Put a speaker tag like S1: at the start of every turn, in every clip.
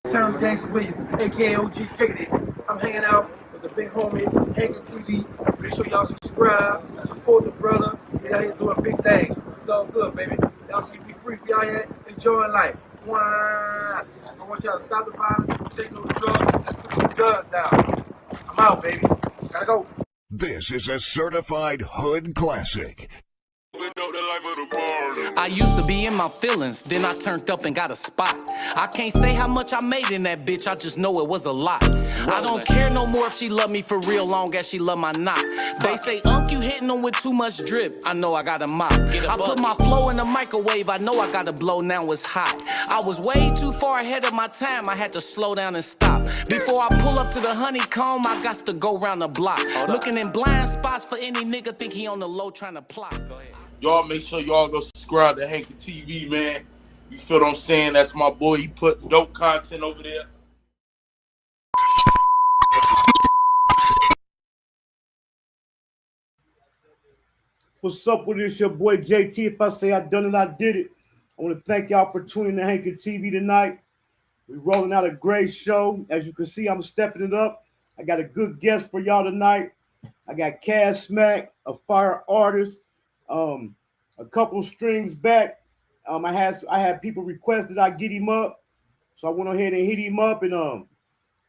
S1: Terms Gangsta William, aka OG Diggity. I'm hanging out with the big homie, Hankin TV. Make sure y'all subscribe, support the brother. We out here doing big things. It's all good, baby. Y'all see me free. We out here enjoying life. Wah! I want y'all to stop the violence, say no to drugs, and put these guns down. I'm out, baby. Gotta go.
S2: This is a certified hood classic.
S3: I used to be in my feelings, then I turned up and got a spot. I can't say how much I made in that bitch, I just know it was a lot. I don't care no more if she love me for real, long as she love my knot. They say, you hitting them with too much drip. I know I got a mop. I put my flow in the microwave, I know I got to blow, now it's hot. I was way too far ahead of my time, I had to slow down and stop. Before I pull up to the honeycomb, I got to go round the block. Looking in blind spots for any nigga think he on the low trying to plot. Go ahead.
S4: Y'all make sure y'all go subscribe to Hankin TV, man. You feel what I'm saying? That's my boy. He put dope content over there.
S5: What's up with this? Your boy JT. If I say I done it, I did it. I want to thank y'all for tuning to Hankin TV tonight. We're rolling out a great show. As you can see, I'm stepping it up. I got a good guest for y'all tonight. I got Cash Smack, a fire artist. A couple strings back. I had people request that I get him up, so I went ahead and hit him up, and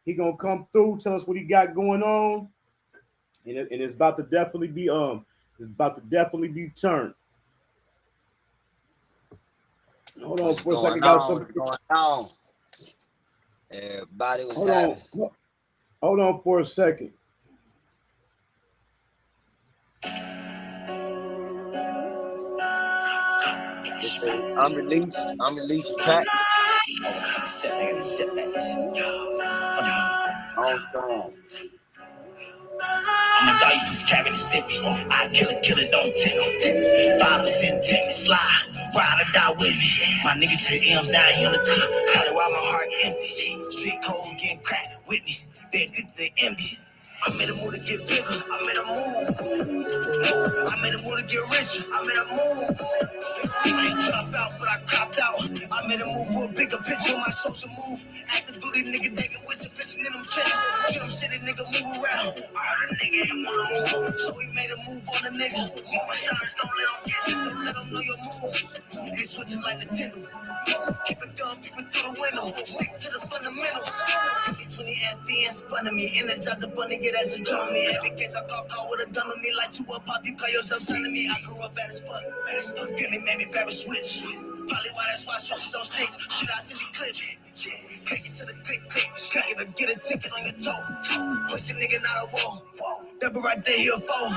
S5: he gonna come through, tell us what he got going on, and it's about to definitely be turned. Hold on for a second. Got something
S6: going on. Everybody was having.
S5: Hold on for a second.
S6: Unreleased track.
S7: I'm a dog, you just carry the stiffy. I kill it, don't tell. Fathers intent me slide, ride or die with me. My nigga to M's down here on the tip. Holly while my heart empty. Street cold getting cracked with me. They good, they empty. I made a move to get bigger. I made a move. I made a move to get richer. I made a move. I ain't drop out, but I cropped out. I made a move for a bigger picture. My social move. Active duty nigga digging with you, fishing in them trenches. Jump city nigga move around. So we made a move on the nigga. Don't let them know your move. They switching like Nintendo. Keep it going, peep it through the window. Stick to the fundamentals. 50-20 FBS fun of me. Energize the bunny, get as a drum me. Every case I call with a gun on me. Like you a pop, you call yourself son of me. I grew up bad as fuck. Penny made me grab a switch. Probably why that's why switches on sticks. Shoot, I send the clips. Click it to the click. Click it to get a ticket on your toe. Push a nigga not a wall. Double right there, he'll fall.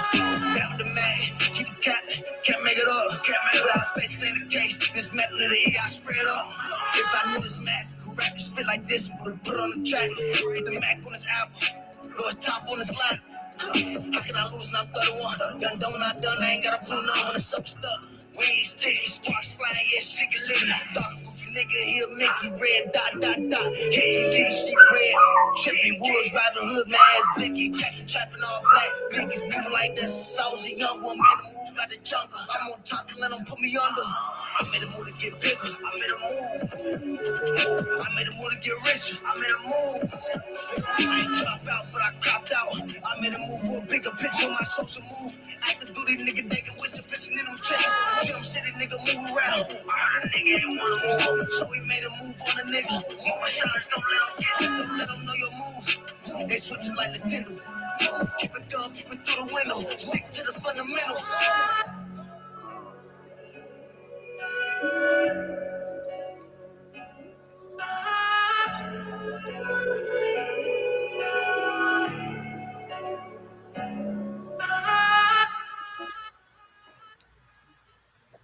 S7: That with the man. Keep it capping. Can't make it up. Without a face in the case. This metal in the E, I spread up. If I knew this man could rap and spit like this, would've put on the track. Get the Mac on his album. Go top on his line. How can I lose now? I'm 31. Done done when I done. I ain't gotta put on when it's up stuck. We ain't sticky, sparks flying, yeah, shit get litty. Dark goofy nigga, he a Mickey, red dot. Hickey, litty, she red. Trippy woods, driving hood, my ass blicky. Khaki trapping all black, biggies moving like this. I was a young one, man, to move out the jungle. I'm on top and let them put me under. I made a move to get bigger. I made a move. I made a move to get richer. I made a move. I ain't drop out, but I cropped out. I made a move for a bigger picture. My social move. Active duty nigga digging with you, fishing in them trenches. Jump city nigga move around. So we made a move on the nigga. Don't let them know your move. They switching like Nintendo. Keep it going, keep it through the window. Stick to the fundamentals.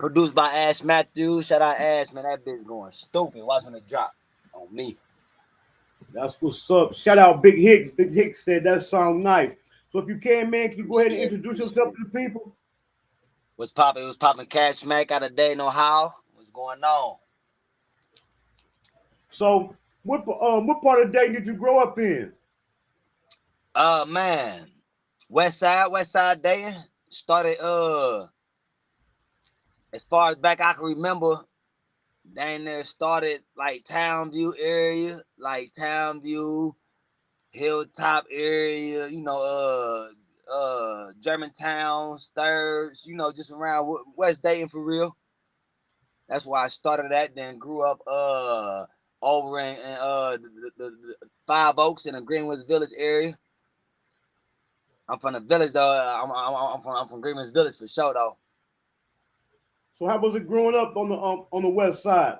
S6: Produced by Ash Matthews. Shout out Ash, man. That bitch going stupid. Watching it drop on me.
S5: That's what's up. Shout out Big Hicks. Big Hicks said that song nice. So if you can, man, can you go ahead and introduce yourself to the people?
S6: What's poppin'? It was popping Cash Smack out of Dayton, Ohio. What's going on?
S5: So what part of Dayton did you grow up in?
S6: Man. West Side Dayton. Started as far as back I can remember, dang there started like Townview area, like Townview, Hilltop area, Germantown, Thirds, just around West Dayton for real. That's why I started at, then grew up over in the Five Oaks in the Greenwoods Village area. I'm from the village though. I'm from Greenwoods Village for sure though.
S5: So how was it growing up on the west side?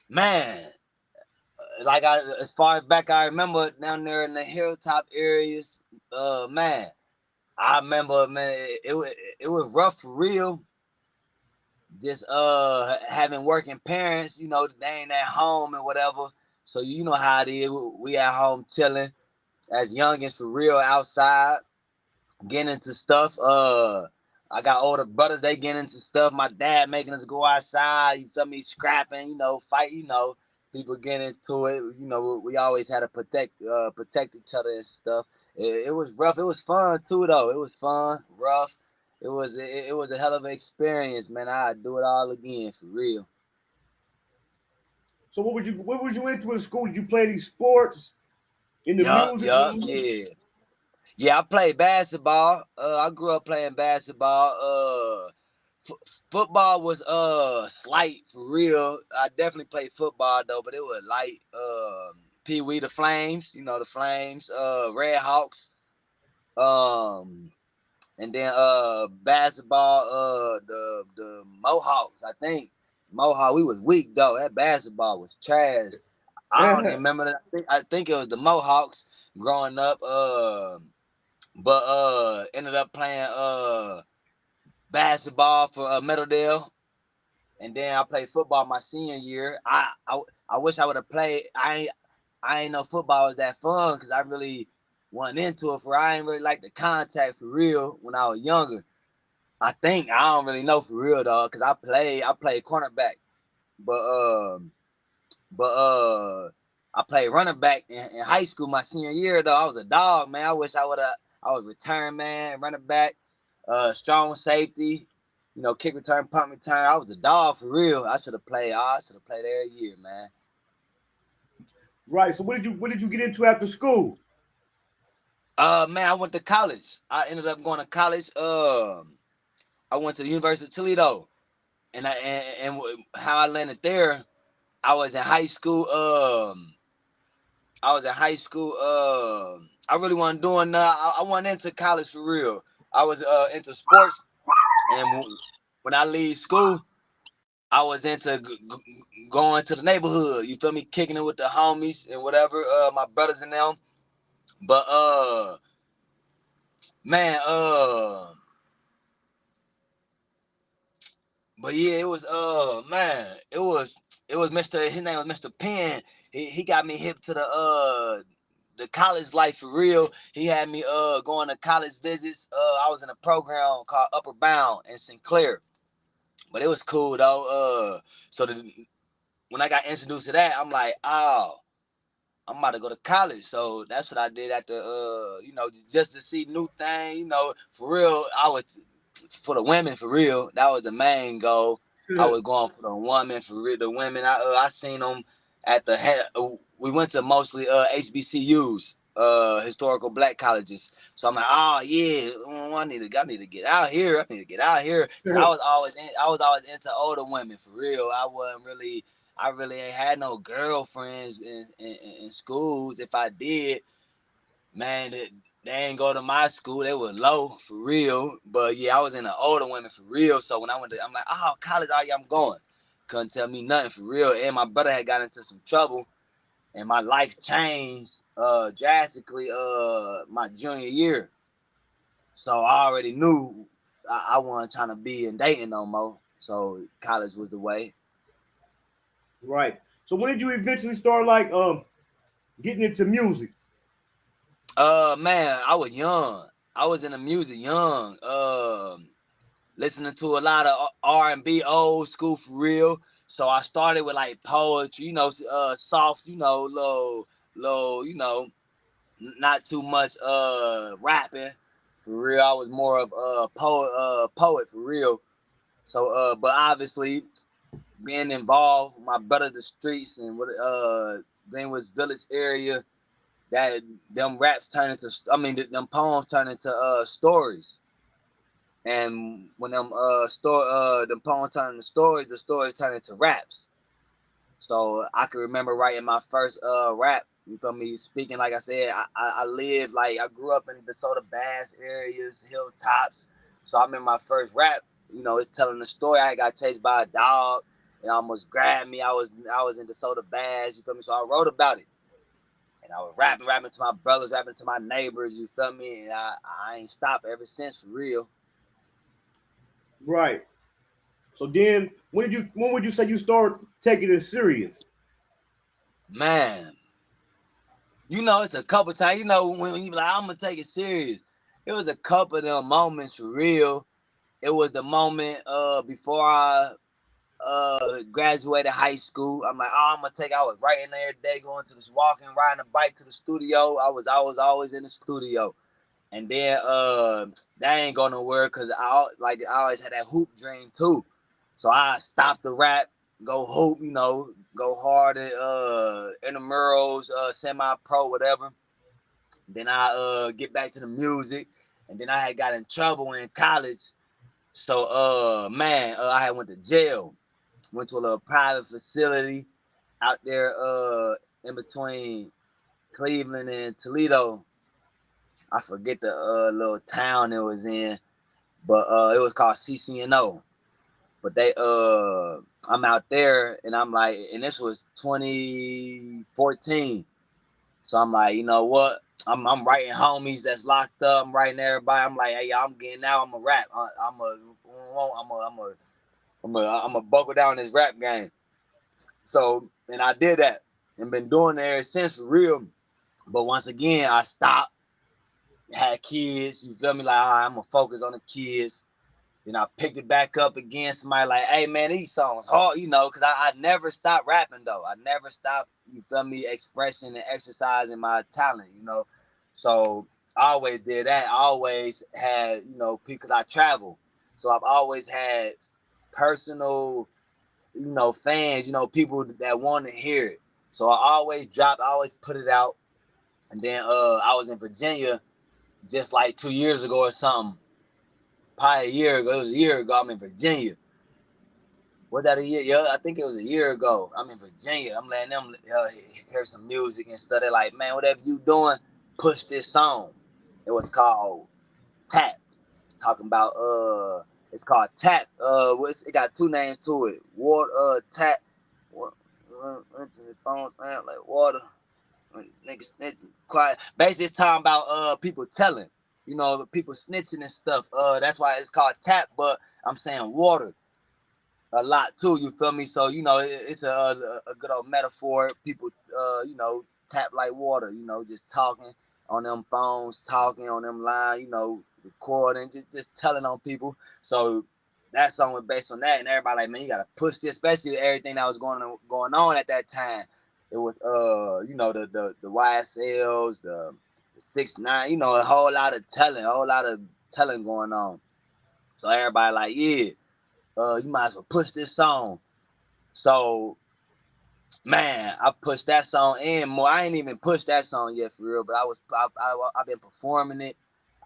S6: Man, as far back I remember down there in the hilltop areas, man, I remember, man, it was rough for real. Just having working parents, they ain't at home and whatever. So you know how it is. We at home chilling as youngins for real outside, getting into stuff. I got older brothers, they getting into stuff. My dad making us go outside, you feel me, scrapping, fight, people getting into it. We always had to protect each other and stuff. It was rough. It was fun too though. It was fun, rough. It was a hell of an experience, man. I'd do it all again for real.
S5: So what was you into in school? Did you play any sports? In the music?
S6: Yeah. Yeah, I played basketball. I grew up playing basketball. Football was slight for real. I definitely played football though, but it was light. Pee Wee the Flames, the Flames, Red Hawks. And then basketball, the Mohawks, I think. Mohawk, we was weak though. That basketball was trash. I don't even remember that. I think it was the Mohawks growing up. But ended up playing basketball for Meadowdale, and then I played football my senior year. I wish I would have played. I ain't know football was that fun because I really wasn't into it. I ain't really like the contact for real when I was younger. I don't really know for real though, because I played cornerback, but I played running back in high school my senior year though. I was a dog, man. I wish I was return man, running back, strong safety, kick return, punt return. I was a dog for real. I should have played every year, man.
S5: Right. So what did you get into after school?
S6: Man, I went to college. I ended up going to college. I went to the University of Toledo, and how I landed there, I was in high school. I really wasn't doing that. I wasn't into college for real. I was into sports, and when I leave school, I was into going to the neighborhood. You feel me? Kicking it with the homies and whatever, my brothers and them. But man, but yeah, it was man, it was Mr. His name was Mr. Penn. He got me hip to the college life for real. He had me going to college visits. I was in a program called Upper Bound in Sinclair. But it was cool though. So when I got introduced to that, I'm like, oh, I'm about to go to college. So that's what I did after just to see new things, for real. I was for the women for real. That was the main goal. I was going for the women for real. The women, I seen them at the head. We went to mostly HBCUs, historical black colleges. So I'm like, oh yeah, I need to get out here. I need to get out here. I was always into older women for real. I really ain't had no girlfriends in schools. If I did, man, they ain't go to my school. They were low for real. But yeah, I was in the older women for real. So when I went to, I'm like, oh, college, oh yeah, I'm going. Couldn't tell me nothing for real. And my brother had got into some trouble, and my life changed drastically my junior year. So I already knew I wasn't trying to be in dating no more. So college was the way.
S5: Right. So when did you eventually start like getting into music?
S6: Man, I was young. I was in the music young. Listening to a lot of R&B, old school for real. So I started with like poetry, soft, low, not too much rapping. For real, I was more of a poet for real. So but obviously being involved, my brother the streets and what Greenwich Village area, that them raps turn into, them poems turn into stories. And when them poems turn into stories, the stories turn into raps. So I can remember writing my first rap. You feel me? Speaking, like I said, I lived, like, I grew up in the Soda Bass areas, hilltops. So I remember my first rap. It's telling the story. I got chased by a dog and almost grabbed me. I was in the Soda Bass. You feel me? So I wrote about it. And I was rapping to my brothers, rapping to my neighbors. You feel me? And I ain't stopped ever since, for real.
S5: Right. So then when would you say you start taking it serious?
S6: Man, it's a couple times. When you like, I'm gonna take it serious. It was a couple of them moments for real. It was the moment before I graduated high school. I'm like, I was writing every day, going to this walking, riding a bike to the studio. I was always in the studio. And then that ain't going nowhere because I always had that hoop dream too. So I stopped the rap, go hoop, go hard at intramurals, semi-pro, whatever. Then I get back to the music, and then I had got in trouble in college. So I had went to jail, went to a little private facility out there in between Cleveland and Toledo. I forget the little town it was in, but it was called CCNO. But I'm out there, and I'm like, and this was 2014. So I'm like, you know what? I'm writing homies that's locked up. I'm writing everybody. I'm like, hey, I'm getting out. I'm a rap. I'm a buckle down this rap game. So, and I did that and been doing it ever since for real. But once again, I stopped. Had kids. You feel me? Like, all right, I'm gonna focus on the kids. Then I picked it back up again. Somebody like, hey man, these songs hard, because I never stopped rapping though. I never stopped, you feel me, expressing and exercising my talent, So I always did that. I always had, because I travel. So I've always had personal, fans, people that want to hear it. So I always put it out. And then I was in Virginia just like 2 years ago or something. Probably a year ago. It was a year ago. I'm in Virginia. Was that a year? Yeah, I think it was a year ago. I'm in Virginia. I'm letting them hear some music and stuff. They're like, man, whatever you doing, push this song. It was called Tap. It's talking about it's called Tap. It got two names to it. Water, Tap. What? Phones like water. Niggas quiet. Basically, it's talking about people telling. People snitching and stuff. That's why it's called Tap. But I'm saying water a lot too. You feel me? So it's a good old metaphor. People tap like water. Just talking on them phones, talking on them lines. Recording, just telling on people. So that song was based on that, and everybody like, man, you gotta push this, especially everything that was going on at that time. It was the YSLs, the 6ix9ine, a whole lot of telling going on. So everybody like, yeah, you might as well push this song. So, man, I pushed that song and more. I ain't even pushed that song yet for real, but I've been performing it.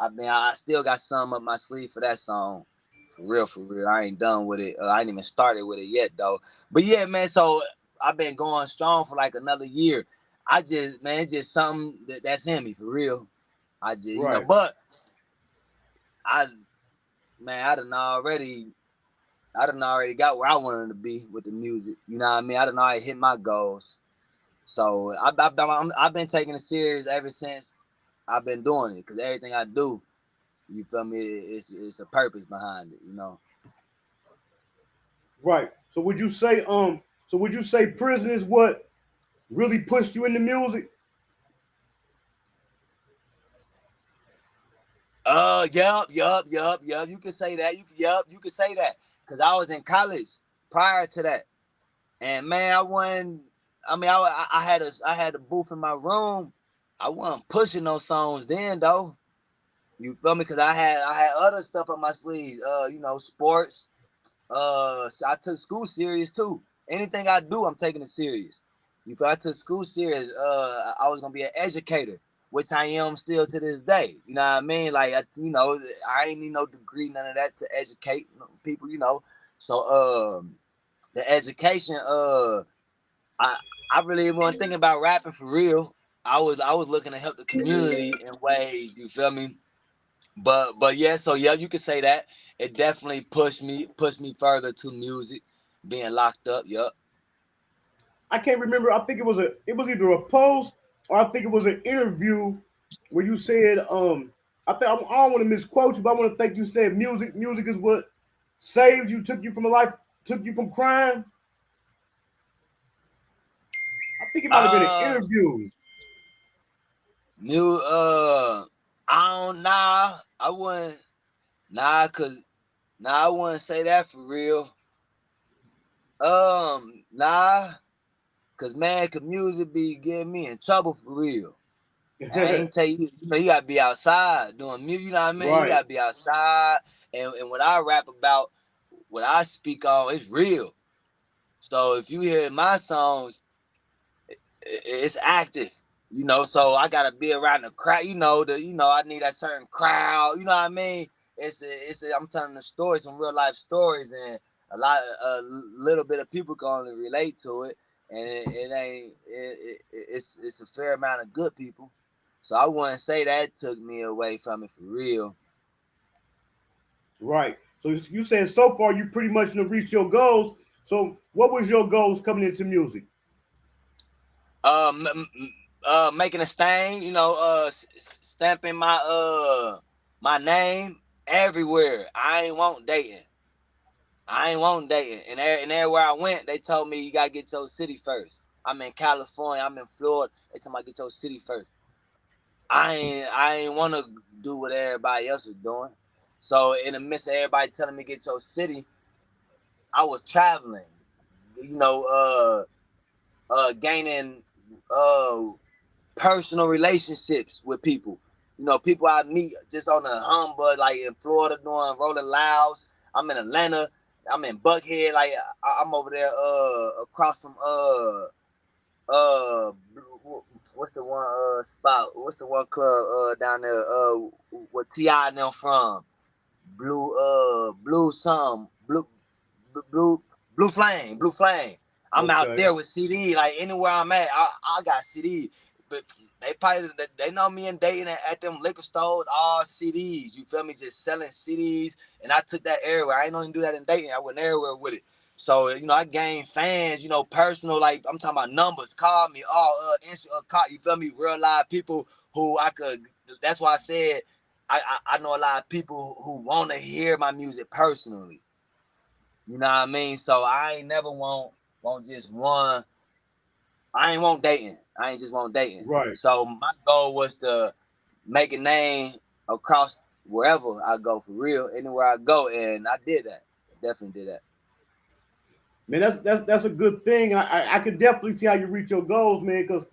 S6: I still got some up my sleeve for that song. For real. I ain't done with it. I ain't even started with it yet though. But yeah, man. So I've been going strong for like another year. It's just something that's in me for real. I just,
S5: Right.
S6: but I done already got where I wanted to be with the music. You know what I mean? I done already hit my goals. So I've been taking it serious ever since I've been doing it, because everything I do, You feel me? It's a purpose behind it, you know.
S5: Right. So would you say prison is what really pushed you into music?
S6: Yup. You can say that. You can say that. Cause I was in college prior to that, and man, I wasn't. I mean, I had a booth in my room. I wasn't pushing those songs then though. You feel me? Cause I had other stuff on my sleeves. You know, sports. So I took school serious too. Anything I do, I'm taking it serious. You feel I took school serious. I was gonna be an educator, which I am still to this day. You know what I mean? Like I ain't need no degree, none of that to educate people. You know, so the education. I I really wasn't thinking about rapping for real. I was looking to help the community in ways. You feel me? But yeah, so yeah, you could say that. It definitely pushed me further to music, being locked up. Yup.
S5: I can't remember. I think it was either a post or I think it was an interview where you said I don't want to misquote you, but I want to think you said music is what saved you, took you from a life, took you from crime. I think it might have been an
S6: Uh,
S5: interview.
S6: new. I don't. Nah, I wouldn't. I wouldn't say that for real. Nah, cause man, cause music be getting me in trouble for real. I ain't tell you, you know, you gotta be outside doing music. You know what I mean? You
S5: Right.
S6: gotta be outside, and what I rap about, what I speak on, it's real. So if you hear my songs, it's active, you know. So I gotta be around the crowd, I need a certain crowd, you know what I mean? I'm telling the stories, some real life stories, and a little bit of people can only relate to it, and it ain't it's a fair amount of good people. So I wouldn't say that took me away from it for real.
S5: Right. So you saying so far you pretty much reached your goals. So what was your goals coming into music?
S6: Making a stain, stamping my name everywhere. I ain't want dating. And everywhere I went, they told me you gotta get your city first. I'm in California, I'm in Florida. They told me I get your city first. I ain't wanna do what everybody else was doing. So in the midst of everybody telling me get your city, I was traveling, you know, gaining personal relationships with people. You know, people I meet just on the humbug, like in Florida doing Rolling Louds. I'm in Atlanta. I'm in Buckhead. Like I'm over there across from uh what's the one spot? What's the one club down there where T.I. and them from? Blue some blue blue flame. I'm out
S5: Okay.
S6: there with CD. Like anywhere I'm at, I got CD. But they know me and dating at them liquor stores, all CDs. You feel me? Just selling CDs, and I took that everywhere. I ain't only do that in dating. I went everywhere with it. So I gained fans. Personal. Like I'm talking about numbers. Call me all call. You feel me? Real live people who I could. That's why I said I know a lot of people who want to hear my music personally. You know what I mean? So I ain't never want just one. I ain't want dating. I ain't just want dating.
S5: Right.
S6: So my goal was to make a name across wherever I go for real, anywhere I go, and I did that. Definitely did that.
S5: Man, that's a good thing. I can definitely see how you reach your goals, man, because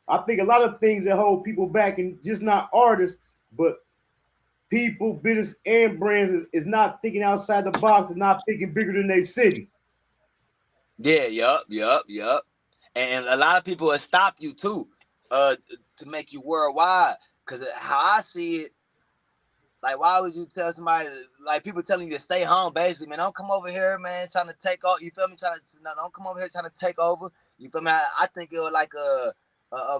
S5: I think a lot of things that hold people back, and just not artists, but people, business, and brands is not thinking outside the box and not thinking bigger than their city.
S6: Yeah, yup. And a lot of people will stop you too, to make you worldwide. Cause how I see it, like, why would you tell somebody, like, people telling you to stay home, basically, man, don't come over here, man, trying to take over, you feel me, don't come over here trying to take over, you feel me, I think it was like a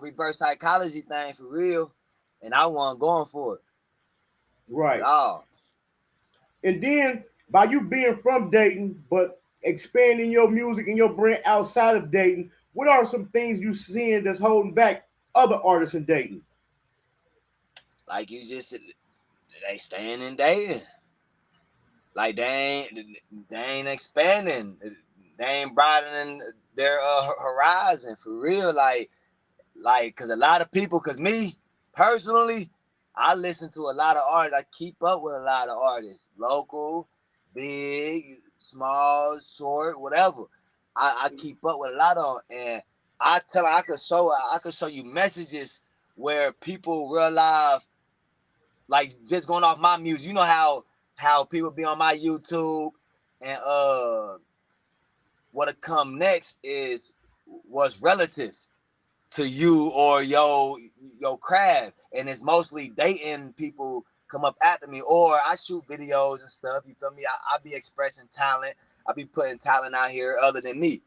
S6: reverse psychology thing for real, and I wasn't going for it at
S5: Right.
S6: all.
S5: And then by you being from Dayton, but expanding your music and your brand outside of Dayton, what are some things you seeing that's holding back other artists in Dayton?
S6: Like you just, they staying and dating. Like they ain't expanding. They ain't broadening their horizon for real. Like, cause a lot of people, cause me personally, I listen to a lot of artists. I keep up with a lot of artists, local, big, small, short, whatever. I keep up with a lot of them, and I tell her I could show you messages where people realize, like, just going off my music. You know how people be on my YouTube, and what'll come next is what's relatives to you or your craft, and it's mostly dating people come up after me, or I shoot videos and stuff. You feel me? I be expressing talent. I be putting talent out here other than me.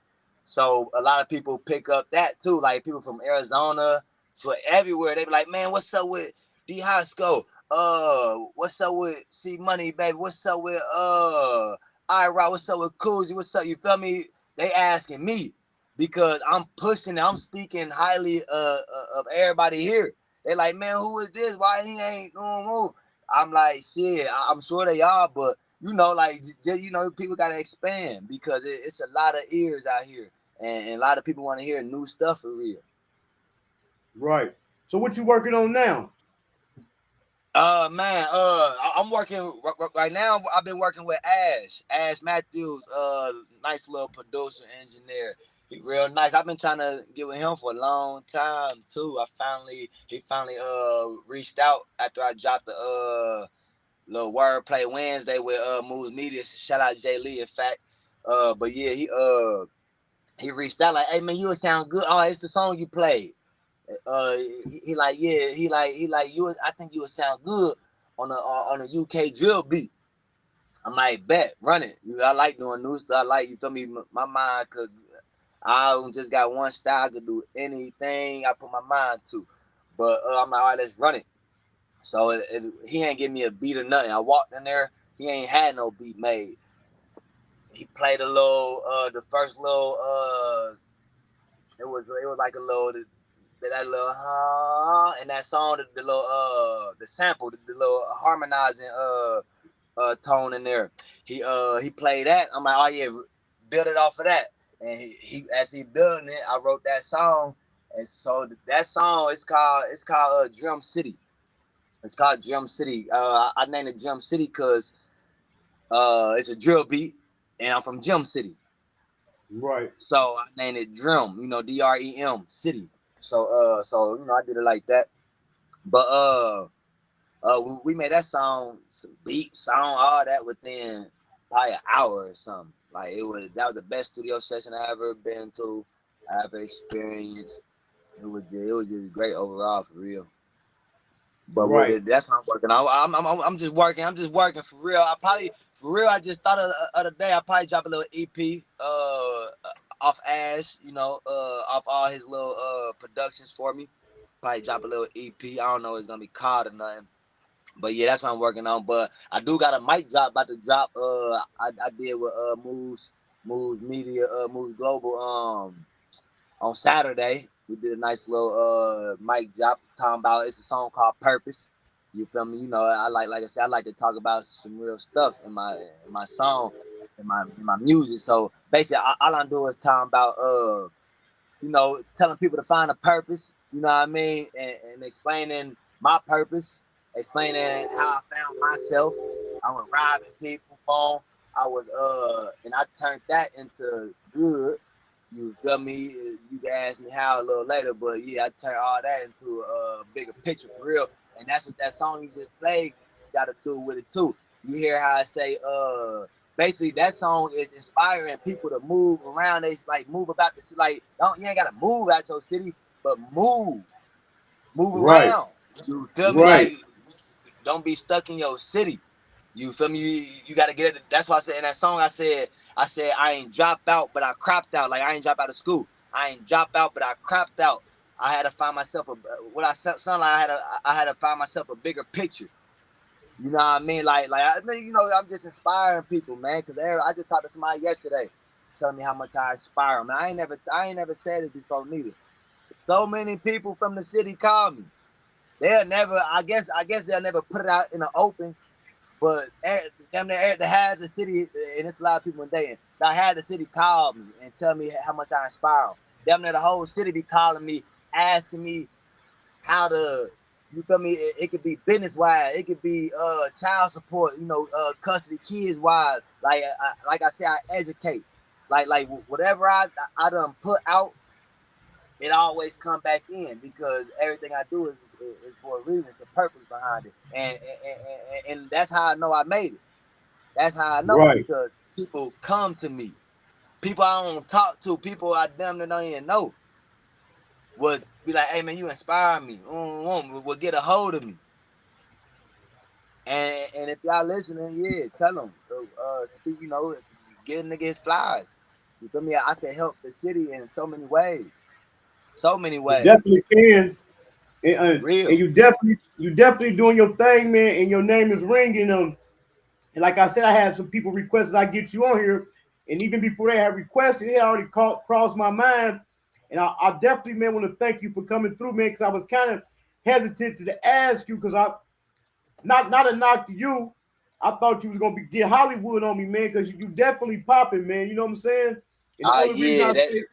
S6: So a lot of people pick up that too, like people from Arizona, for everywhere. They be like, man, what's up with D Hosco? What's up with C Money, baby? What's up with Ira? What's up with Coolsy? What's up? You feel me? They asking me, because I'm pushing, I'm speaking highly of everybody here. They like, man, who is this? Why he ain't doing move? I'm like, shit, I'm sure they are, but you know, like, just, you know, people gotta expand, because it's a lot of ears out here, and a lot of people want to hear new stuff for real.
S5: Right. So what you working on now?
S6: Man, I'm working right now. I've been working with Ash Matthews, nice little producer, engineer. He real nice. I've been trying to get with him for a long time too. He finally reached out after I dropped the little wordplay Wednesday with Moves Media. Shout out Jay Lee, in fact. But yeah, he reached out like, hey man, you would sound good. Oh, it's the song you played. He like, yeah, he like you. I think you would sound good on a UK drill beat. I'm like, bet, run it. I like doing new stuff. I like, you feel me? My mind could. I don't just got one style. I could do anything I put my mind to. But I'm like, all right, let's run it. So he ain't give me a beat or nothing. I walked in there. He ain't had no beat made. He played a little, the first little, it was like a little, that little, and that song, the little, the sample, the little harmonizing, tone in there. He played that. I'm like, oh yeah, build it off of that. And he as he building it, I wrote that song. And so that song is called Drum City. It's called Drum City. I named it Drum City because it's a drill beat, and I'm from Drum City.
S5: Right.
S6: So I named it Drum, DREM City. So you know, I did it like that. But we made that song, some beat, song, all that within probably an hour or something. Like that was the best studio session I ever been to, I ever experienced. It was just great overall, for real. But
S5: Right.
S6: that's what I'm working on. I'm just working for real. I just thought of the other day, I probably drop a little EP off Ash, off all his little productions for me. Probably drop a little EP. I don't know what it's gonna be called or nothing. But yeah, that's what I'm working on. But I do got a mic drop about to drop. I did with Moves Media, Moves Global on Saturday. We did a nice little mic drop talking about, it's a song called Purpose. You feel me? You know, like I said, I like to talk about some real stuff in my song, in my music. So basically, all I do is talking about telling people to find a purpose. You know what I mean, and explaining my purpose, explaining how I found myself. I was robbing people, boom. I was and I turned that into good. You feel me? You can ask me how a little later, but yeah, I turned all that into a bigger picture for real. And that's what that song you just played got to do with it too. You hear how I say, basically that song is inspiring people to move around. They like move about the city. Like, you ain't gotta move out your city, but move
S5: Right.
S6: around. You feel me?
S5: Right.
S6: Like, don't be stuck in your city. You feel me? You gotta get it. That's why I said in that song, I said I ain't dropped out, but I cropped out. Like, I ain't dropped out of school. I ain't dropped out, but I cropped out. I had to find myself I had to find myself a bigger picture. You know what I mean? I'm just inspiring people, man. Cause I just talked to somebody yesterday, telling me how much I inspire them. I ain't never said it before neither. So many people from the city call me. they'll never. I guess they'll never put it out in the open. But damn near to have the city, and it's a lot of people in Dayton. I had the city call me and tell me how much I inspire them. Damn near the whole city be calling me, asking me how to, you feel me? It could be business wise, it could be child support, custody kids wise. Like I said, I educate. Like whatever I done put out, it always come back in because everything I do is for a reason, it's a purpose behind it, and that's how I know I made it. That's how I know
S5: Right.
S6: because people come to me, people I don't talk to, people I damn near don't even know, would be like, "Hey man, you inspire me," will get a hold of me, and if y'all listening, yeah, tell them, get niggas flies. You feel me? I can help the city in so many ways, so many
S5: You
S6: ways.
S5: definitely can. And
S6: Real.
S5: you definitely doing your thing, man, and your name is ringing. And like I said, I had some people request I get you on here, and even before they had requested, it had already crossed my mind. And I definitely, man, want to thank you for coming through, man, because I was kind of hesitant to ask you because I not a knock to you. I thought you was gonna get Hollywood on me, man, because you definitely popping, man. You know what I'm saying? And the only reason
S6: Yeah,
S5: I
S6: that.
S5: say,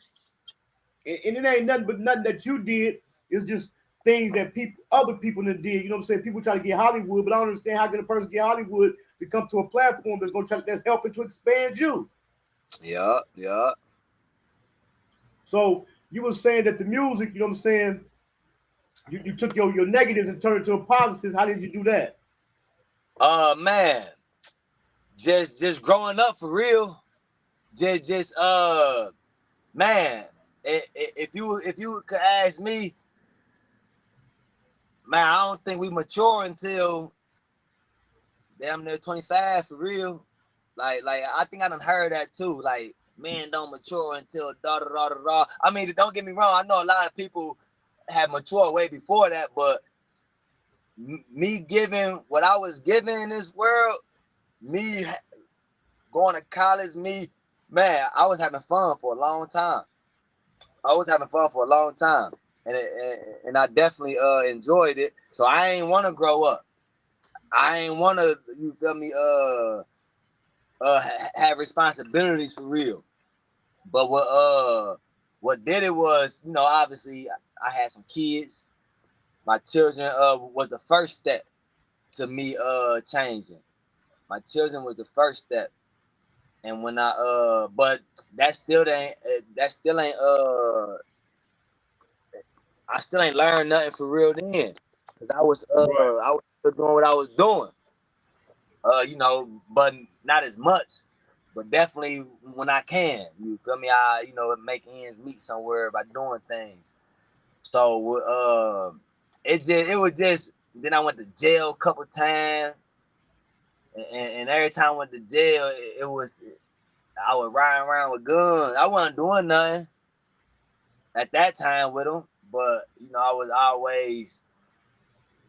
S5: and it ain't nothing that you did. It's just things that other people did. You know what I'm saying? People try to get Hollywood, but I don't understand how can a person get Hollywood to come to a platform that's helping to expand you.
S6: Yeah.
S5: So you were saying that the music, you know what I'm saying? You took your negatives and turned it to positives. How did you do that?
S6: Man, just growing up for real. Just man, if you could ask me, man, I don't think we mature until damn near 25 for real. Like I think I done heard that too. Like men don't mature until da da da da da. I mean, don't get me wrong. I know a lot of people have matured way before that, but me giving what I was given in this world, me going to college, man, I was having fun for a long time. And I definitely enjoyed it. So I ain't want to grow up. I ain't want to, you feel me, have responsibilities for real. But what did it was, obviously I had some kids. My children was the first step to me changing. My children was the first step. And when but that still ain't I still ain't learned nothing for real then. Cause I was
S5: Right.
S6: still doing what I was doing. But not as much. But definitely when I can, you feel me? I make ends meet somewhere by doing things. So it was just then I went to jail a couple times, and every time I went to jail, it was I was riding around with guns. I wasn't doing nothing at that time with them, but I was always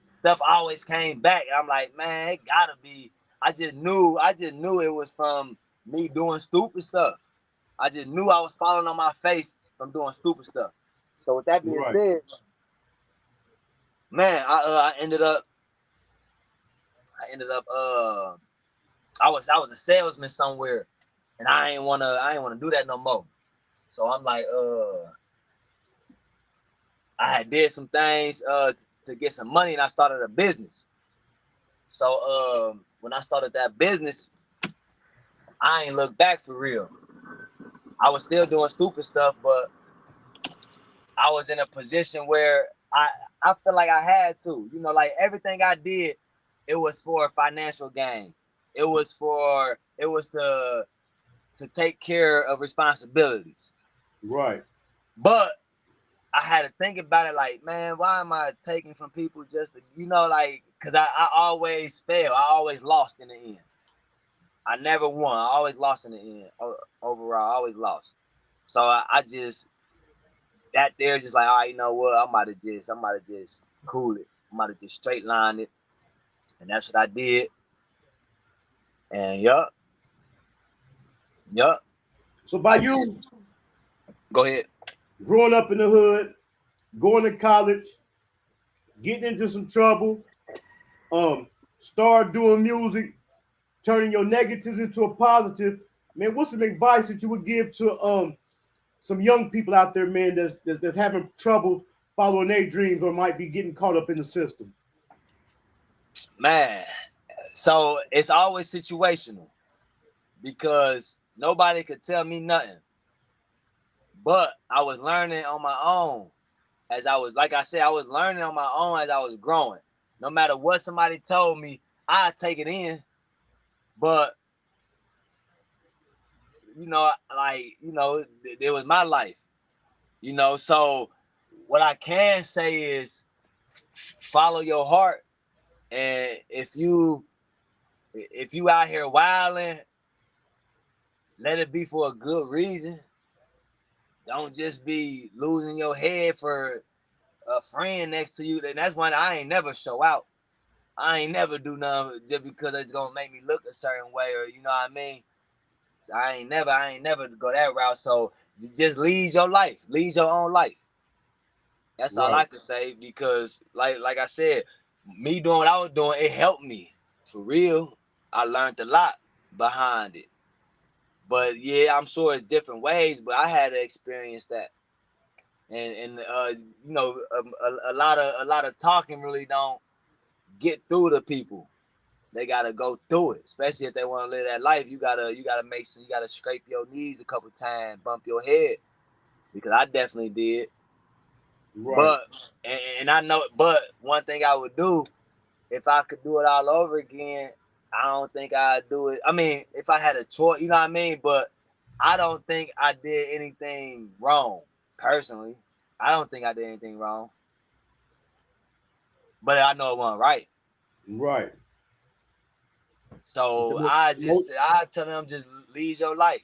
S6: stuff always came back. And I'm like, man, it gotta be. I just knew it was from me doing stupid stuff. I just knew I was falling on my face from doing stupid stuff. So with that being
S5: Right.
S6: said, man, I ended up I was a salesman somewhere, and I ain't wanna do that no more. So I'm like, I had did some things to get some money, and I started a business. So when I started that business, I ain't look back for real. I was still doing stupid stuff, but I was in a position where I feel like I had to, like everything I did, it was for financial gain. It was to take care of responsibilities.
S5: Right.
S6: But I had to think about it like, man, why am I taking from people just to, like, because I always fail. I always lost in the end. I never won. I always lost in the end. Overall, I always lost. So I just, that there's just like, all right, you know what? I'm about to just cool it. I'm about to just straight line it. And that's what I did. And yup.
S5: So by you
S6: Go ahead.
S5: growing up in the hood, going to college, getting into some trouble, start doing music, turning your negatives into a positive. Man, what's some advice that you would give to some young people out there, man, that's having troubles following their dreams or might be getting caught up in the system?
S6: Man, so it's always situational because nobody could tell me nothing. But I was learning on my own as I was, like I said, I was learning on my own as I was growing. No matter what somebody told me, I'd take it in. But, it was my life, So what I can say is follow your heart. And if you out here wilding, let it be for a good reason. Don't just be losing your head for a friend next to you. And that's one I ain't never show out. I ain't never do nothing just because it's gonna make me look a certain way, or you know what I mean. So I ain't never go that route. So just lead your life, lead your own life. That's all
S5: Right,
S6: I could say because, like I said, me doing what I was doing, it helped me for real. I learned a lot behind it. But yeah, I'm sure it's different ways. But I had to experience that, and a lot of talking really don't get through to people. They gotta go through it, especially if they want to live that life. You gotta you gotta scrape your knees a couple times, bump your head, because I definitely did.
S5: right.
S6: But and I know, but one thing I would do if I could do it all over again, I don't think I'd do it. I mean, if I had a choice, you know what I mean. But I don't think I did anything wrong personally. I don't think I did anything wrong, but I know it wasn't right.
S5: Right. But
S6: So I tell them just lead your life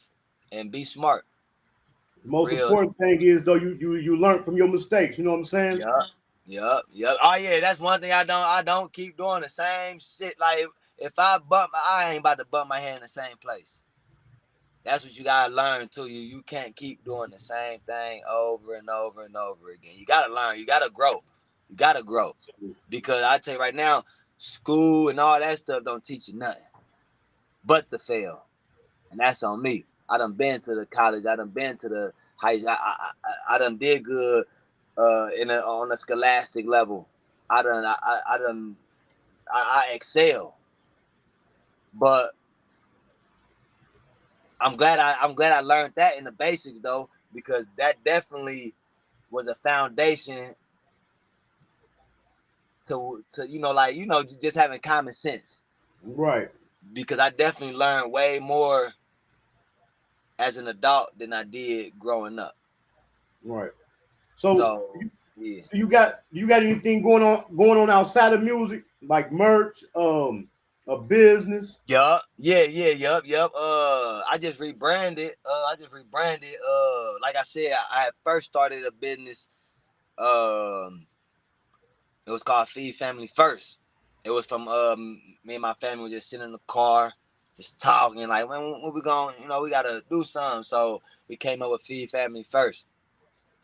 S6: and be smart.
S5: the most
S6: Real.
S5: important thing is though you learn from your mistakes. You know what I'm saying?
S6: Yup. Yup. Oh yeah, that's one thing I don't keep doing the same shit. Like if I ain't about to bump my head in the same place. That's what you gotta learn too. You can't keep doing the same thing over and over and over again. You gotta learn. You gotta grow. You gotta grow. Because I tell you right now, school and all that stuff don't teach you nothing but to fail. And that's on me. I done been to the college. I done been to the high. I done did good on a scholastic level. I excel. But I'm glad I learned that in the basics though, because that definitely was a foundation to just having common sense.
S5: Right.
S6: Because I definitely learned way more as an adult than I did growing up.
S5: Right. So
S6: So yeah.
S5: you got anything going on outside of music, like merch, a business?
S6: Yup. Yup. I just rebranded. Like I said, I had first started a business. It was called Feed Family First. It was from me and my family were just sitting in the car, just talking like, when we going? We gotta do something. So we came up with Feed Family First.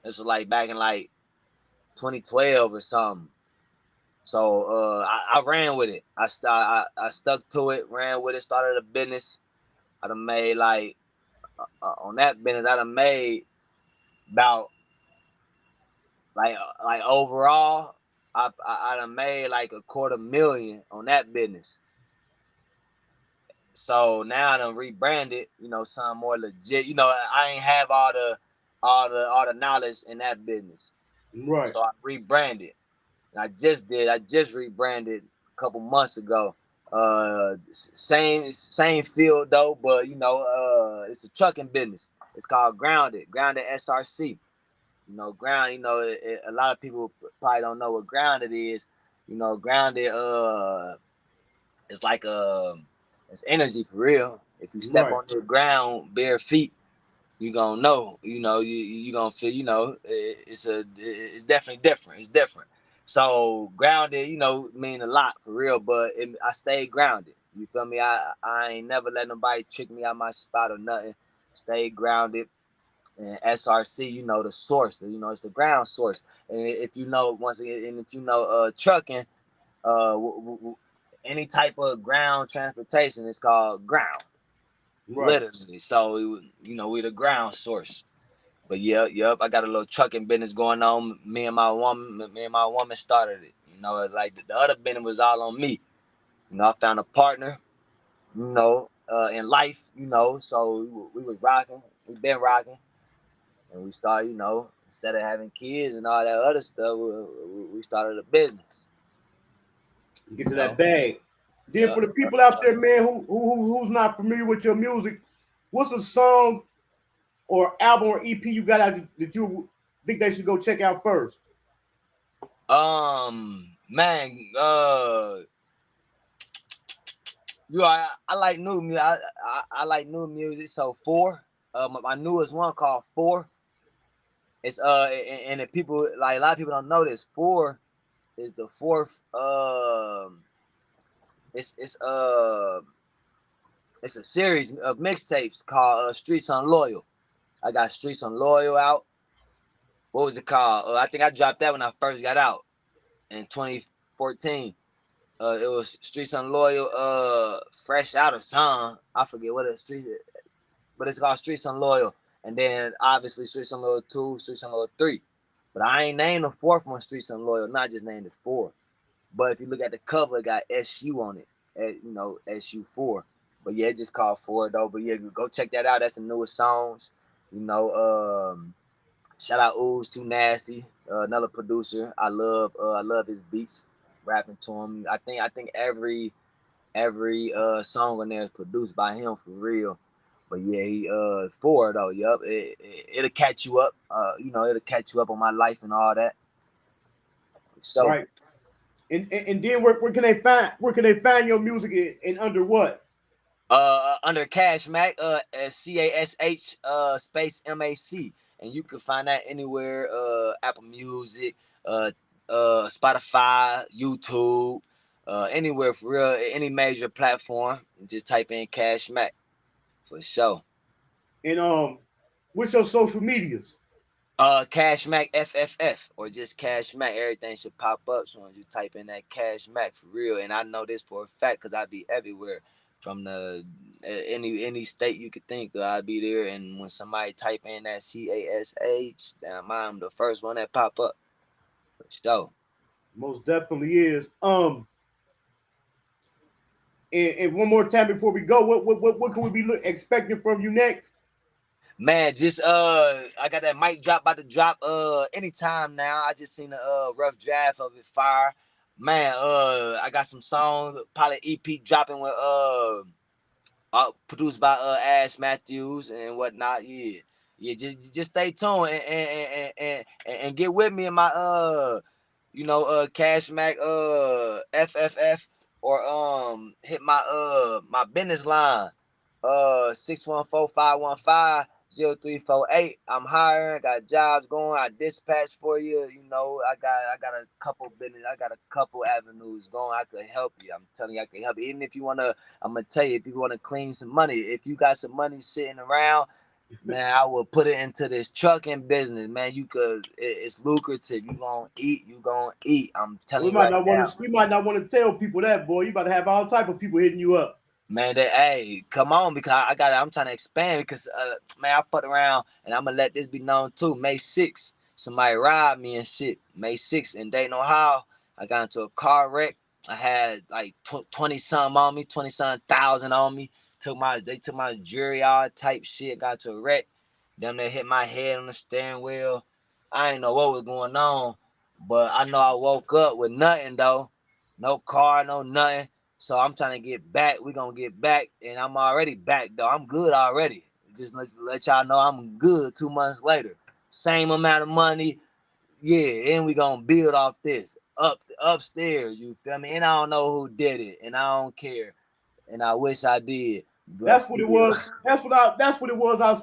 S6: This was like back in like 2012 or something. So I ran with it. I stuck to it, ran with it, started a business. I done made like on that business, I done made about like overall, I done made like $250,000 on that business. So now I done rebranded, something more legit. I ain't have all the knowledge in that business.
S5: Right.
S6: So I rebranded. And I just rebranded a couple months ago. Same field though, but it's a trucking business. It's called Grounded SRC. Ground. A lot of people probably don't know what Grounded is. Grounded. It's like it's energy for real. If you step
S5: Right.
S6: on the ground bare feet, you gonna know. You gonna feel. It's definitely different. It's different. So grounded, mean a lot for real. But I stayed grounded. You feel me? I ain't never let nobody trick me out my spot or nothing. Stay grounded. And SRC, you know, the source, you know, it's the ground source. And if you know, once again, and if you know trucking, any type of ground transportation is called ground, literally. So you know, we the ground source. But yep, I got a little trucking business going on. Me and my woman started it. You know, it's like the other business was all on me. You know, I found a partner, you know, in life, you know, so we was rocking, we been rocking, and we started, you know, instead of having kids and all that other stuff, we started a business.
S5: Get to that bag. Then
S6: Yeah.
S5: for the people out there, man, who's not familiar with your music, what's a song or album or EP you got out that you think they should go check out first?
S6: Man, you know, I like new music. I like new music. So Four, my newest one called Four. It's and if people like a lot of people don't know this. Four is the fourth. It's it's a series of mixtapes called Streets Unloyal. I got Streets Unloyal out. What was it called? I think I dropped that when I first got out in 2014. It was Streets Unloyal, Fresh Out of Song. I forget what it's Streets, but it's called Streets Unloyal. And then obviously Streets Unloyal 2, Streets Unloyal 3. But I ain't named the fourth one Streets Unloyal, not just named it 4. But if you look at the cover, it got SU on it. You know, SU4. But yeah, it just called 4 though. But yeah, go check that out. That's the newest songs. You know, shout out Ooze Too Nasty, another producer. I love his beats, rapping to him. I think every song on there is produced by him for real. But yeah, he 4 though. Yup, it'll catch you up. You know, it'll catch you up on my life and all that. So
S5: Right. And then where can they find your music and under what?
S6: Under Cash Mac, CASH space MAC, and you can find that anywhere, Apple Music, Spotify, YouTube, anywhere for real, any major platform. Just type in Cash Mac for sure.
S5: And what's your social medias?
S6: Cash Mac FFF or just Cash Mac. Everything should pop up as soon as you type in that Cash Mac for real. And I know this for a fact because I be everywhere from the any state you could think of. I be there. And when somebody type in that CASH, damn, I'm the first one that pop up for sure.
S5: Most definitely is. And one more time before we go, what can we be expecting from you next?
S6: Man, just I got that mic drop about to drop anytime now. I just seen a rough draft of it, fire. Man, I got some songs, probably EP dropping with produced by Ash Matthews and whatnot. Yeah, just stay tuned and get with me in my you know, Cash Mac FFF or hit my business line 614-515-0348. I'm hiring, got jobs going. I dispatch for you. You know, I got a couple business. I got a couple avenues going. I could help you. I'm telling you, I can help you. Even if you wanna, I'm gonna tell you, if you wanna clean some money, if you got some money sitting around, man, I will put it into this trucking business, man. You could, it's lucrative. You gonna eat. I'm telling
S5: We
S6: you
S5: might
S6: right
S5: not
S6: now.
S5: want to. We might not want to tell people that, boy. You about to have all type of people hitting you up.
S6: Man, hey, come on, because I got it. I'm trying to expand because, man, I fucked around and I'm going to let this be known too. May 6th, somebody robbed me and shit. May 6th in Dayton, Ohio. I got into a car wreck. I had like 20-something on me, 20-something thousand on me. They took my jewelry, all type shit, got to a wreck. Them they hit my head on the steering wheel. I didn't know what was going on, but I know I woke up with nothing though. No car, no nothing. So I'm trying to get back. We're going to get back. And I'm already back, though. I'm good already. Just let y'all know I'm good 2 months later. Same amount of money. Yeah, and we going to build off this. Upstairs, you feel me? And I don't know who did it. And I don't care. And I wish I did. But
S5: That's what
S6: still.
S5: it was. That's what it was. I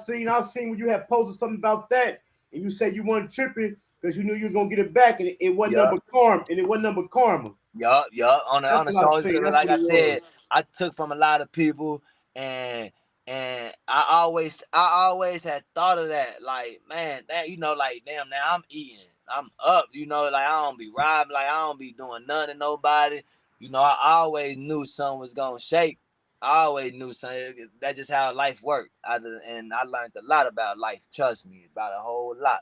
S5: seen when you had posted something about that, and you said you weren't tripping because you knew you was gonna get it back, and it wasn't number karma, and it wasn't number karma.
S6: Yup. On the
S5: That's what I
S6: show,
S5: seen. That's
S6: like
S5: what
S6: I
S5: it
S6: said,
S5: was.
S6: I took from a lot of people, and And I always had thought of that, like, man, that, like, damn, now I'm eating, I'm up, like, I don't be robbing, like, I don't be doing nothing to nobody, I always knew something was gonna shake. I always knew something. That's just how life worked. And I learned a lot about life. Trust me, about a whole lot.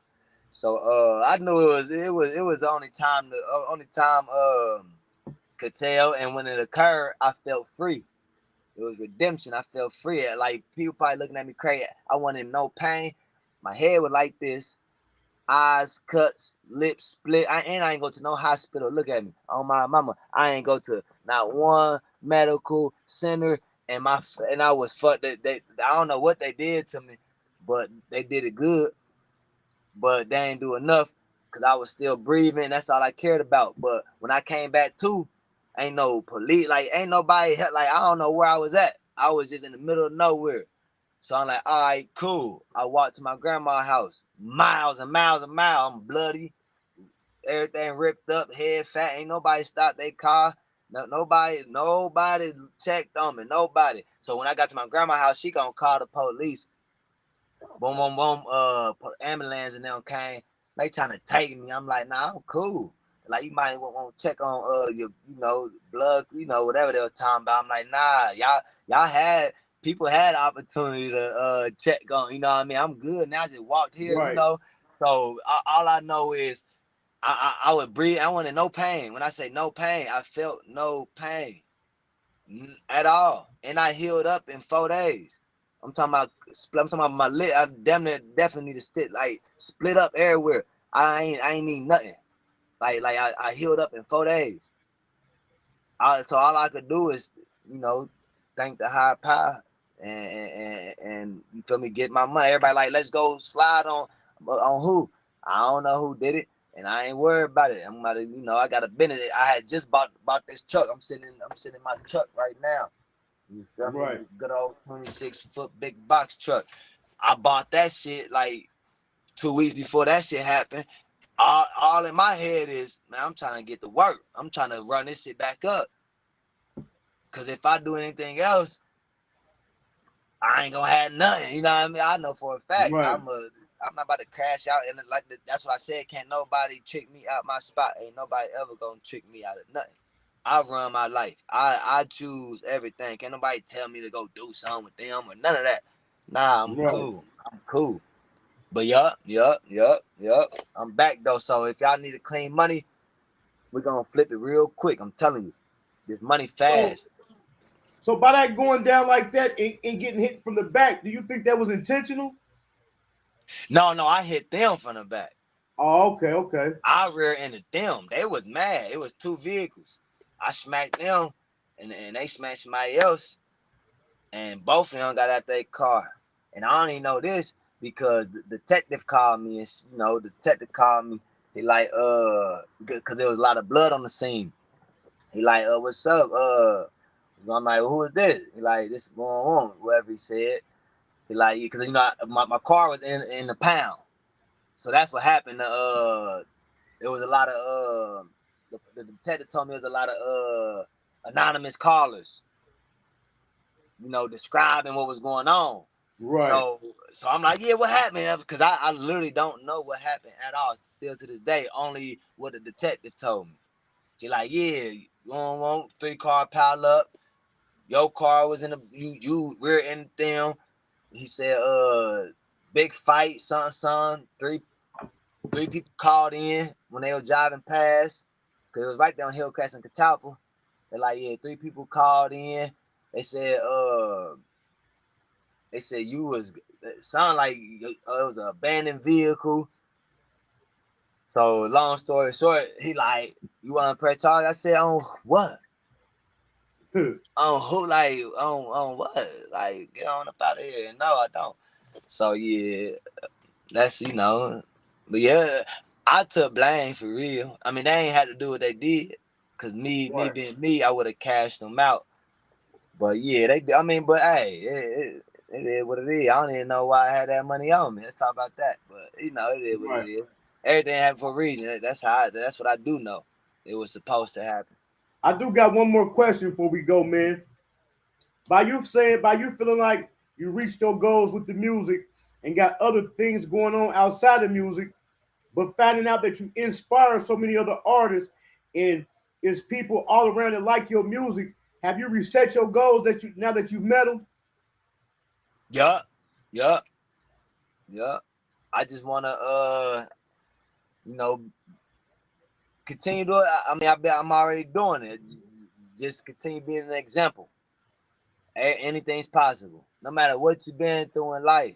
S6: So I knew it was the only time could tell. And when it occurred, I felt free. It was redemption. I felt free. Like, people probably looking at me crazy. I wanted no pain. My head was like this. Eyes, cuts, lips split. I ain't go to no hospital. Look at me. On my mama, I ain't go to not one medical center. And I was fucked. I don't know what they did to me, but they did it good. But they ain't do enough because I was still breathing. That's all I cared about. But when I came back to, ain't no police, like, ain't nobody, like, I don't know where I was at. I was just in the middle of nowhere. So I'm like, all right, cool. I walked to my grandma's house, miles and miles and miles. I'm bloody, everything ripped up, head fat. Ain't nobody stopped their car. No, nobody checked on me. Nobody. So when I got to my grandma's house, she gonna call the police. Boom, boom, boom. Ambulance and them came. They trying to take me. I'm like, nah, I'm cool. Like, you might want to check on your, blood, whatever they were talking about. I'm like, nah, y'all people had opportunity to check on. You know what I mean? I'm good now. I just walked here.
S5: Right.
S6: So all I know is I would breathe. I wanted no pain. When I say no pain, I felt no pain at all, and I healed up in 4 days. I'm talking about my lip. I definitely need to split up everywhere. I ain't need nothing. Like I healed up in 4 days. So all I could do is, thank the high power and you feel me, get my money. Everybody like, let's go slide on who? I don't know who did it, and I ain't worried about it. I'm about to, I got a business. I had just bought this truck. I'm sitting in my truck right now. You feel me?
S5: Right.
S6: Good old 26-foot big box truck. I bought that shit like 2 weeks before that shit happened. All in my head is, man, I'm trying to get to work. I'm trying to run this shit back up. Cause if I do anything else, I ain't gonna have nothing. You know what I mean? I know for a fact
S5: Right.
S6: I'm not about to crash out. And that's what I said. Can't nobody trick me out my spot. Ain't nobody ever gonna trick me out of nothing. I run my life. I choose everything. Can't nobody tell me to go do something with them or none of that. Nah, I'm
S5: Right.
S6: cool. I'm cool. But yup. I'm back though. So if y'all need to clean money, we're gonna flip it real quick. I'm telling you. This money fast.
S5: So by that going down like that and getting hit from the back, do you think that was intentional?
S6: No, I hit them from the back.
S5: Oh, okay.
S6: I rear-ended them. They was mad. It was 2 vehicles. I smacked them, and they smacked somebody else, and both of them got out their car. And I only know this because the detective called me, and the detective called me. He like, because there was a lot of blood on the scene. He like, what's up? I'm like, who is this? He like, this is going on. Whoever he said. He like, because my car was in the pound. So that's what happened. There was a lot of the detective told me there was a lot of anonymous callers, describing what was going on.
S5: Right.
S6: So I'm like, yeah, what happened? Because I literally don't know what happened at all. Still to this day, only what the detective told me. He like, yeah, you don't want 3-car pile up. Your car was in the you rear-ended them. He said, big fight, son. Three people called in when they were driving past, because it was right down Hillcrest and Catalpa. They're like, yeah, 3 people called in. They said, you was, it sounded like it was an abandoned vehicle. So long story short, he like, you want to press charge? I said, on what? On who? Like, on what? Like, get on up out of here. No, I don't. So yeah, that's, but yeah, I took blame for real. I mean, they ain't had to do what they did, cause me being me, I would have cashed them out. But yeah, but hey, it is what it is. I don't even know why I had that money on me. Let's talk about that. But it is what it is. Everything happened for a reason. That's what I do know. It was supposed to happen.
S5: I do got one more question before we go, man. By you feeling like you reached your goals with the music and got other things going on outside of music, but finding out that you inspire so many other artists and it's people all around that like your music. Have you reset your goals that you now that you've met them?
S6: Yup. Yup. Yup. I just wanna you know, continue doing. I mean, I'm already doing it. Just continue being an example. Anything's possible, no matter what you've been through in life.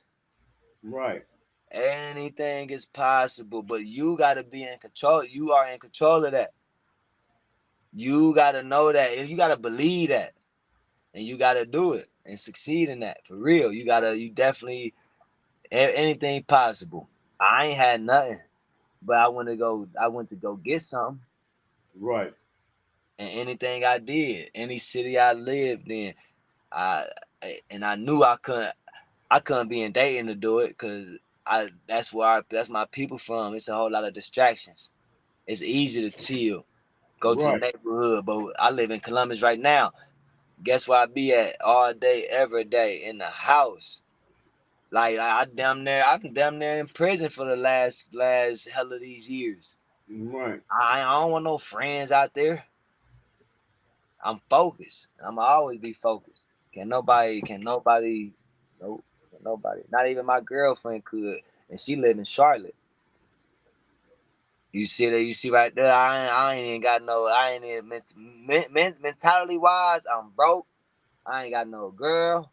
S5: Right.
S6: Anything is possible, but you gotta be in control. You are in control of that. You gotta know that, and you gotta believe that, and you gotta do it and succeed in that for real. You definitely anything possible. I ain't had nothing, but I went to go get something.
S5: Right.
S6: And anything I did, any city I lived in, I knew I couldn't be in Dayton to do it because that's my people from. It's a whole lot of distractions. It's easy to chill, go to the
S5: Right.
S6: neighborhood, but I live in Columbus right now. Guess where I be at all day, every day in the house. Like I'm damn near in prison for the last hell of these years.
S5: Right.
S6: I don't want no friends out there. I'm focused. I'm always be focused. Can nobody, nope, nobody. Not even my girlfriend could, and she live in Charlotte. You see right there. I ain't even got no. I ain't even mentality wise. I'm broke. I ain't got no girl,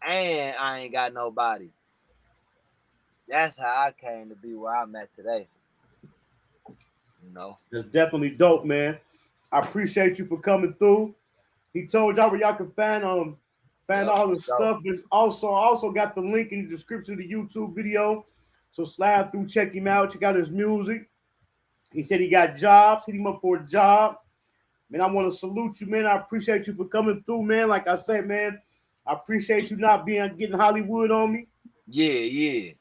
S6: and I ain't got nobody. That's how I came to be where I'm at today. You know.
S5: It's definitely dope, man. I appreciate you for coming through. He told y'all where y'all can find all the stuff. But also got the link in the description of the YouTube video. So slide through, check him out, check out his music. He said he got jobs. Hit him up for a job. Man, I want to salute you, man. I appreciate you for coming through, man. Like I said, man, I appreciate you not getting Hollywood on me.
S6: Yeah.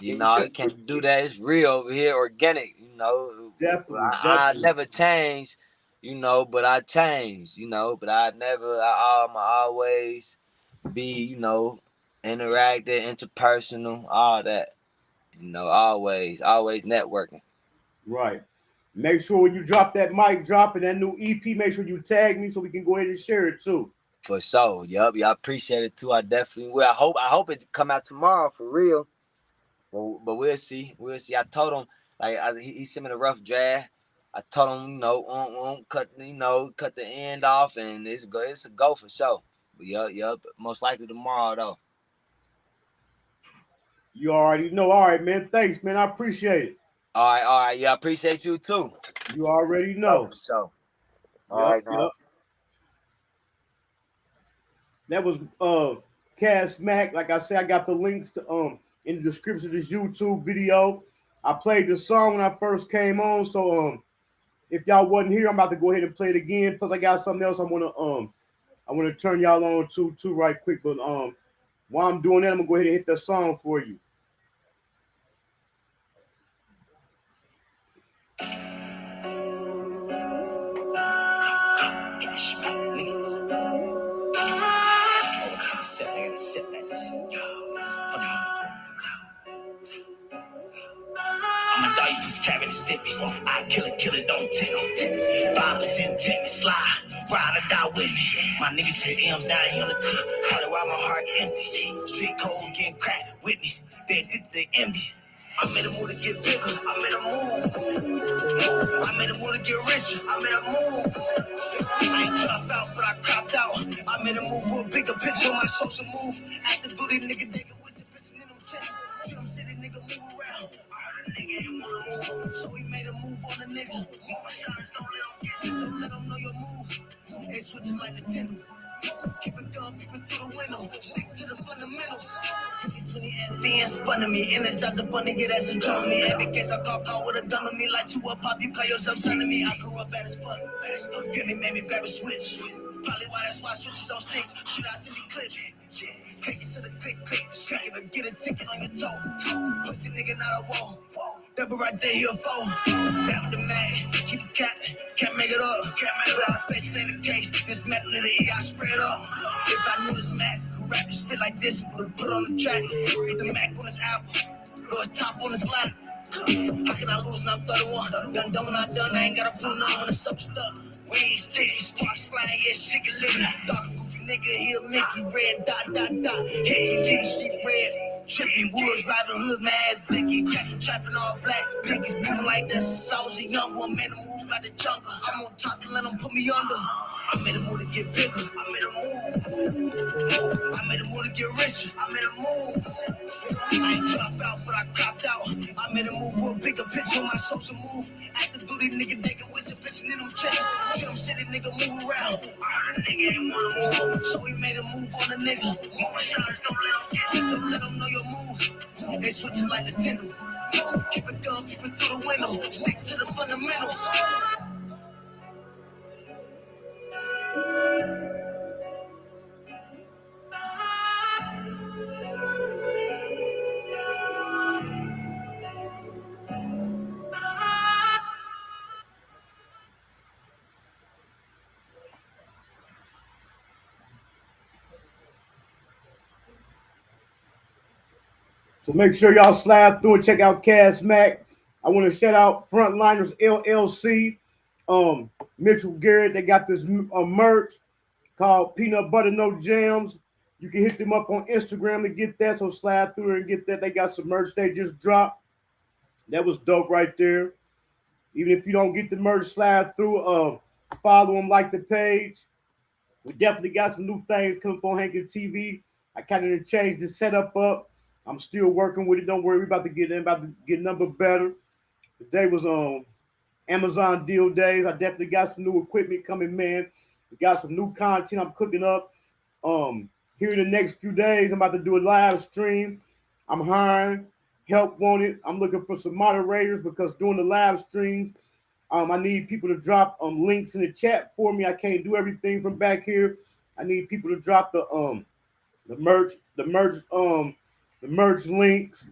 S6: You know, I can't do that. It's real over here, organic. You know,
S5: Definitely.
S6: I never change. You know, but I change. You know, but I'm always be. You know, interactive, interpersonal, all that. You know, always networking.
S5: Right. Make sure when you drop that mic drop and that new EP, make sure you tag me so we can go ahead and share it too.
S6: For sure. Yup. I appreciate it too. I definitely will. I hope it come out tomorrow for real. But we'll see. I told him he sent me the rough draft. I told him, cut the end off, and it's a go for sure. But yup. Most likely tomorrow though.
S5: You already know. All right, man. Thanks, man. I appreciate it.
S6: All right. Yeah, I appreciate you too.
S5: You already know.
S6: So. All right.
S5: That was Cass Mack. Like I said, I got the links to in the description of this YouTube video. I played the song when I first came on. So if y'all wasn't here, I'm about to go ahead and play it again. Plus I got something else I wanna turn y'all on to right quick. But while I'm doing that, I'm gonna go ahead and hit that song for you.
S7: I'm a dog, you just carry the stippy. I kill it, don't tell. Fathers intent me slide, ride or die with me. My nigga to M's down here on the tip. Holly while my heart empty. Street cold getting cracked with me. They get the envy. I'm in the mood to get bigger. I'm in the mood. I'm in the mood to get richer. I'm in the mood. I ain't dropped out, but I cropped out. I'm in the mood for a bigger picture. My social move. Active duty nigga with the fishing in them checks. Drum City nigga move around. So we made a move on the nigga. Don't let them know your move. They switching like Nintendo. Keep it going, peep it through the window. Stick to the fundamentals. 50-20 FBS fun of me. Energize a bunny, yeah, that's a drum on me. Every case I call with a gun on me. Light you up, pop, you call yourself son of me. I grew up bad as fuck. Penny made me grab a switch. Probably why that's why switches on sticks. Shoot, I send the clips. Take it to the click, click it or get a ticket on your toe. Pussy nigga, not a wall. Double right there, he'll fall. That with the man, keep it cat, can't make it up. Without a face in the case, this metal in the E, I spread up. If I knew this Mac, rap and spit like this, would've put on the track. Put the Mac on his album, put a top on his lap. How can I lose now? I'm 31. Done done when I done, I ain't gotta put none when the stuff stuck. Weed sticky, sparks flying, yeah, shit get lit. Dark goofy nigga, heel Nicky, red dot dot dot. Hickey, leadership red. Tripping woods, driving hood, my ass blicky. Trapping all black, blickies moving like this. I was a young one, made a move out the jungle. I'm on top and let them put me under. I made a move to get bigger. I made a move. I made a move to get richer. I made a move. I ain't dropped out, but I copped out. I made a move for a bigger picture on my social move. Active duty nigga, they get wizard fishing in them checks. Drum city nigga move around. So we made a move on a nigga. Don't let them know your move. They switching like Nintendo. Keep it going, keep it through the window. Stick to the fundamentals.
S5: So make sure y'all slide through and check out Cass Mac. I want to shout out Frontliners LLC, Mitchell Garrett. They got this merch called Peanut Butter No Jams. You can hit them up on Instagram to get that. So slide through and get that. They got some merch they just dropped. That was dope right there. Even if you don't get the merch, slide through. Follow them, like the page. We definitely got some new things coming up on Hankin TV. I kind of changed the setup up. I'm still working with it. Don't worry, we're about to get number better. Today was Amazon deal days. I definitely got some new equipment coming, man. We got some new content I'm cooking up. Here in the next few days, I'm about to do a live stream. I'm hiring help wanted. I'm looking for some moderators because doing the live streams, I need people to drop links in the chat for me. I can't do everything from back here. I need people to drop the merch links,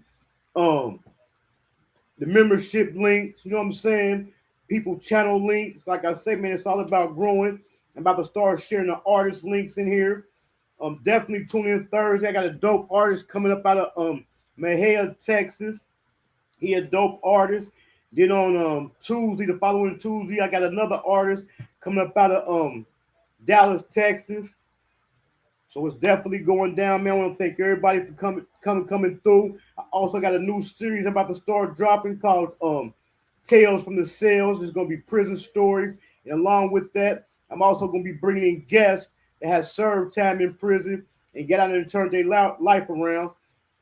S5: the membership links, you know what I'm saying? People channel links. Like I say, man, it's all about growing. I'm about to start sharing the artist links in here. Definitely tune in Thursday. I got a dope artist coming up out of Mejia, Texas. He a dope artist. Then on Tuesday, the following Tuesday, I got another artist coming up out of Dallas, Texas. So it's definitely going down, man. I want to thank everybody for coming through. I also got a new series I'm about to start dropping called Tales from the Cells. It's going to be prison stories. And along with that, I'm also going to be bringing in guests that have served time in prison and get out and turn their life around.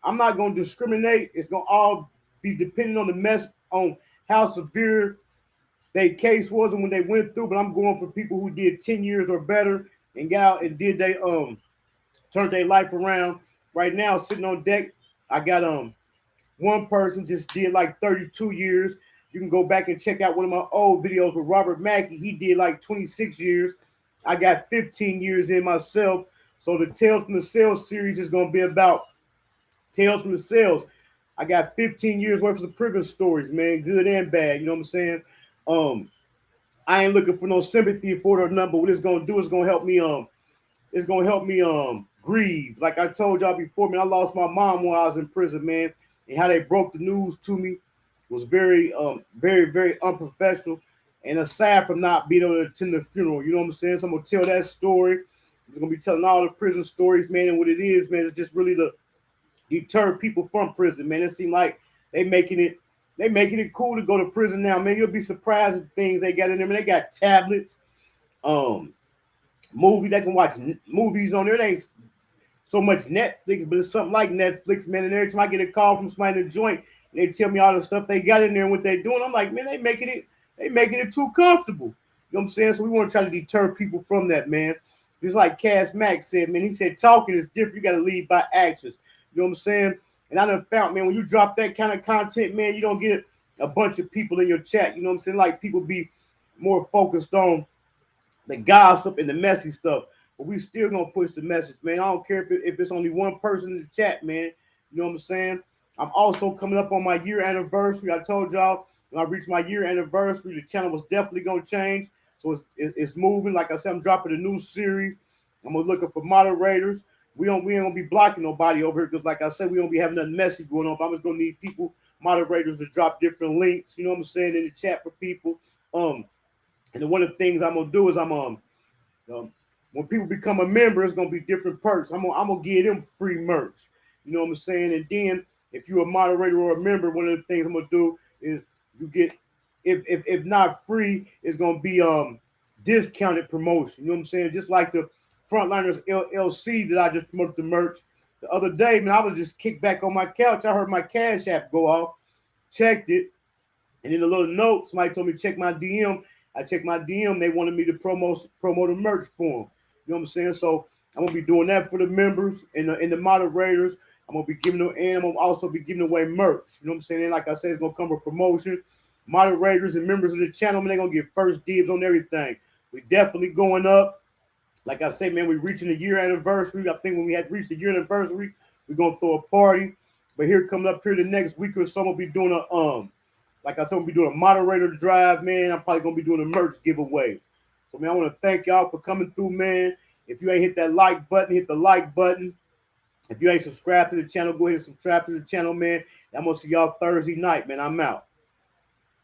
S5: I'm not going to discriminate. It's going to all be depending on the mess, on how severe their case was and when they went through. But I'm going for people who did 10 years or better and got out and did they turned their life around. Right now, sitting on deck, I got one person just did like 32 years. You can go back and check out one of my old videos with Robert Mackey. He did like 26 years. I got 15 years in myself. So the Tales from the Cells series is going to be about Tales from the Cells. I got 15 years worth of prison stories, man, good and bad. You know what I'm saying? I ain't looking for no sympathy for it or nothing, but what it's going to do is going to help me it's gonna help me grieve. Like I told y'all before, man, I lost my mom while I was in prison, man. And how they broke the news to me was very, very unprofessional. And aside from not being able to attend the funeral, you know what I'm saying? So I'm gonna tell that story. I'm gonna be telling all the prison stories, man. And what it is, man, is just really to deter people from prison, man. It seems like they making it cool to go to prison now, man. You'll be surprised at the things they got in there. Man, they got tablets, movie. They can watch movies on there. It ain't so much Netflix, but it's something like Netflix, man. And every time I get a call from somebody in the joint, and they tell me all the stuff they got in there and what they're doing, I'm like, man, they making it too comfortable. You know what I'm saying? So we want to try to deter people from that, man. Just like Cass Mack said, man, he said talking is different. You got to lead by actions. You know what I'm saying? And I done found, man, when you drop that kind of content, man, you don't get a bunch of people in your chat. You know what I'm saying? Like people be more focused on the gossip and the messy stuff, but we still gonna push the message, man. I don't care if it's only one person in the chat, man. You know what I'm saying? I'm also coming up on my year anniversary. I told y'all when I reached my year anniversary, the channel was definitely gonna change. So it's moving. Like I said, I'm dropping a new series. I'm looking for moderators. we ain't gonna be blocking nobody over here because, like I said, we don't be having nothing messy going on. But I'm just gonna need people, moderators, to drop different links. You know what I'm saying, in the chat for people. And then one of the things I'm gonna do is when people become a member, it's gonna be different perks. I'm gonna give them free merch. You know what I'm saying? And then if you're a moderator or a member, one of the things I'm gonna do is you get, if not free, it's gonna be discounted promotion. You know what I'm saying? Just like the Frontliners LLC that I just promoted the merch the other day, man. I was just kicked back on my couch. I heard my Cash App go off, checked it, and in a little note, somebody told me to check my DM. I checked my DM. They wanted me to promote a merch for them. You know what I'm saying? So I'm gonna be doing that for the members and the moderators. I'm gonna be giving them, and I'm gonna also be giving away merch. You know what I'm saying? And like I said, it's gonna come with promotion. Moderators and members of the channel, man, they're gonna get first dibs on everything. We definitely going up. Like I say, man, we're reaching a year anniversary. I think when we had reached the year anniversary, we're gonna throw a party. But here coming up here the next week or so, I'm gonna be doing like I said, we'll be doing a moderator drive, man. I'm probably gonna be doing a merch giveaway. So, man, I want to thank y'all for coming through, man. If you ain't hit that like button, hit the like button. If you ain't subscribed to the channel, go ahead and subscribe to the channel, man. I'm gonna see y'all Thursday night, man. I'm out.